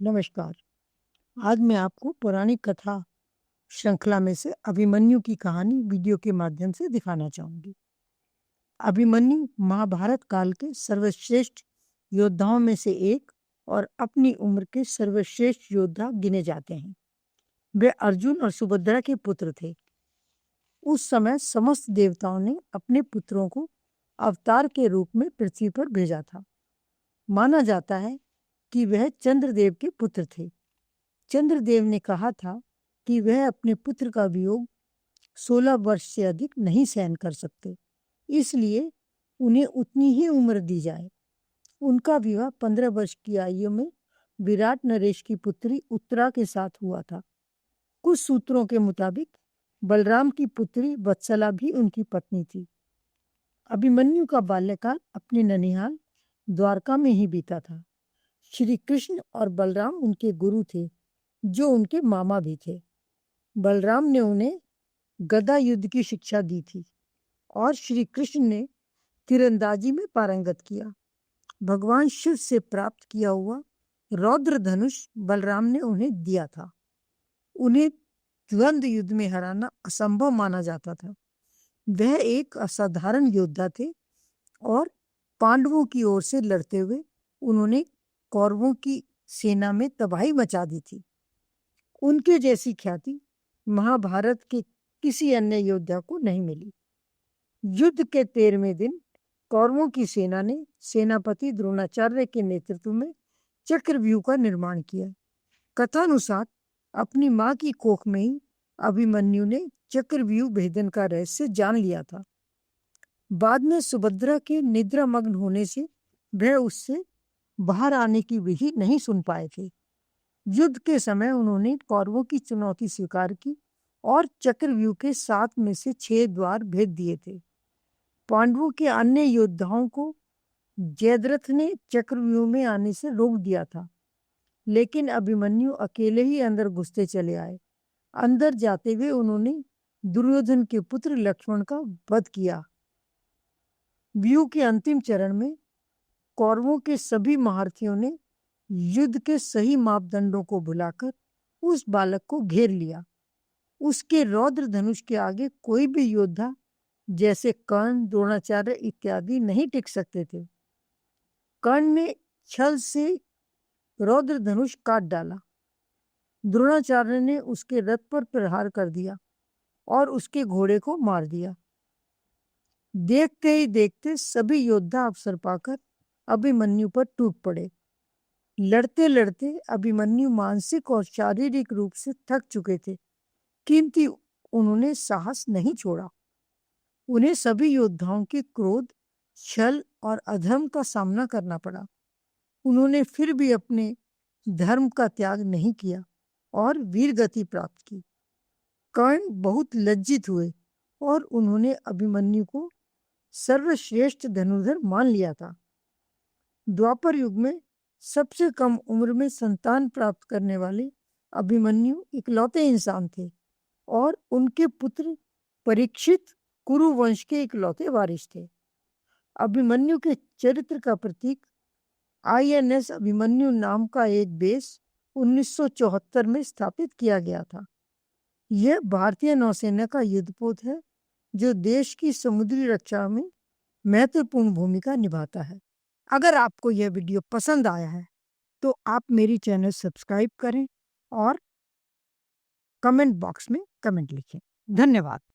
नमस्कार। आज मैं आपको पौराणिक कथा श्रृंखला में से अभिमन्यु की कहानी वीडियो के माध्यम से दिखाना चाहूंगी। अभिमन्यु महाभारत काल के सर्वश्रेष्ठ योद्धाओं में से एक और अपनी उम्र के सर्वश्रेष्ठ योद्धा गिने जाते हैं। वे अर्जुन और सुभद्रा के पुत्र थे। उस समय समस्त देवताओं ने अपने पुत्रों को अवतार के रूप में पृथ्वी पर भेजा था। माना जाता है कि वह चंद्रदेव के पुत्र थे। चंद्रदेव ने कहा था कि वह अपने पुत्र का वियोग 16 वर्ष से अधिक नहीं सहन कर सकते, इसलिए उन्हें उतनी ही उम्र दी जाए। उनका विवाह 15 वर्ष की आयु में विराट नरेश की पुत्री उत्तरा के साथ हुआ था। कुछ सूत्रों के मुताबिक बलराम की पुत्री वत्सला भी उनकी पत्नी थी। अभिमन्यु का बाल्यकाल अपने ननिहाल द्वारका में ही बीता था। श्री कृष्ण और बलराम उनके गुरु थे, जो उनके मामा भी थे। बलराम ने उन्हें गदा युद्ध की शिक्षा दी थी और श्री कृष्ण ने तीरंदाजी में पारंगत किया। भगवान शिव से प्राप्त किया हुआ रौद्र धनुष बलराम ने उन्हें दिया था। उन्हें द्वंद्व युद्ध में हराना असंभव माना जाता था। वह एक असाधारण योद्धा थे और पांडवों की ओर से लड़ते हुए उन्होंने कौरवों की सेना में तबाही मचा दी थी। उनके जैसी ख्याति महाभारत के किसी अन्य योद्धा को नहीं मिली। युद्ध के 13वें दिन कौरवों की सेना ने सेनापति द्रोणाचार्य के नेतृत्व में चक्रव्यूह का निर्माण किया। कथानुसार अपनी मां की कोख में ही अभिमन्यु ने चक्रव्यूह भेदन का रहस्य जान लिया था। बाद में सुभद्रा के निद्रामग्न होने से वह उससे बाहर आने की विधि नहीं सुन पाए थे। युद्ध के समय उन्होंने कौरवों की चुनौती स्वीकार की और चक्रव्यूह के 7 में से 6 द्वार भेद दिए थे। पांडवों के अन्य योद्धाओं को जयद्रथ ने चक्रव्यूह में आने से रोक दिया था, लेकिन अभिमन्यु अकेले ही अंदर घुसते चले आए। अंदर जाते हुए उन्होंने दुर्योधन के पुत्र लक्ष्मण का वध किया। व्यूह के अंतिम चरण में कौरवों के सभी महारथियों ने युद्ध के सही मापदंडों को भुलाकर उस बालक को घेर लिया। उसके रौद्र धनुष के आगे कोई भी योद्धा जैसे कर्ण, द्रोणाचार्य इत्यादि नहीं टिक सकते थे। कर्ण ने छल से रौद्र धनुष काट डाला। द्रोणाचार्य ने उसके रथ पर प्रहार कर दिया और उसके घोड़े को मार दिया। देखते ही देखते सभी योद्धा अवसर पाकर अभिमन्यु पर टूट पड़े। लड़ते लड़ते अभिमन्यु मानसिक और शारीरिक रूप से थक चुके थे, किंतु उन्होंने साहस नहीं छोड़ा। उन्हें सभी योद्धाओं के क्रोध, छल और अधर्म का सामना करना पड़ा। उन्होंने फिर भी अपने धर्म का त्याग नहीं किया और वीर गति प्राप्त की। कर्ण बहुत लज्जित हुए और उन्होंने अभिमन्यु को सर्वश्रेष्ठ धनुर्धर मान लिया था। द्वापर युग में सबसे कम उम्र में संतान प्राप्त करने वाले अभिमन्यु इकलौते इंसान थे और उनके पुत्र परीक्षित कुरु वंश के इकलौते वारिस थे। अभिमन्यु के चरित्र का प्रतीक INS अभिमन्यु नाम का एक बेस 1974 में स्थापित किया गया था। यह भारतीय नौसेना का युद्धपोत है जो देश की समुद्री रक्षा में महत्वपूर्ण भूमिका निभाता है। अगर आपको यह वीडियो पसंद आया है तो आप मेरी चैनल सब्सक्राइब करें और कमेंट बॉक्स में कमेंट लिखें। धन्यवाद।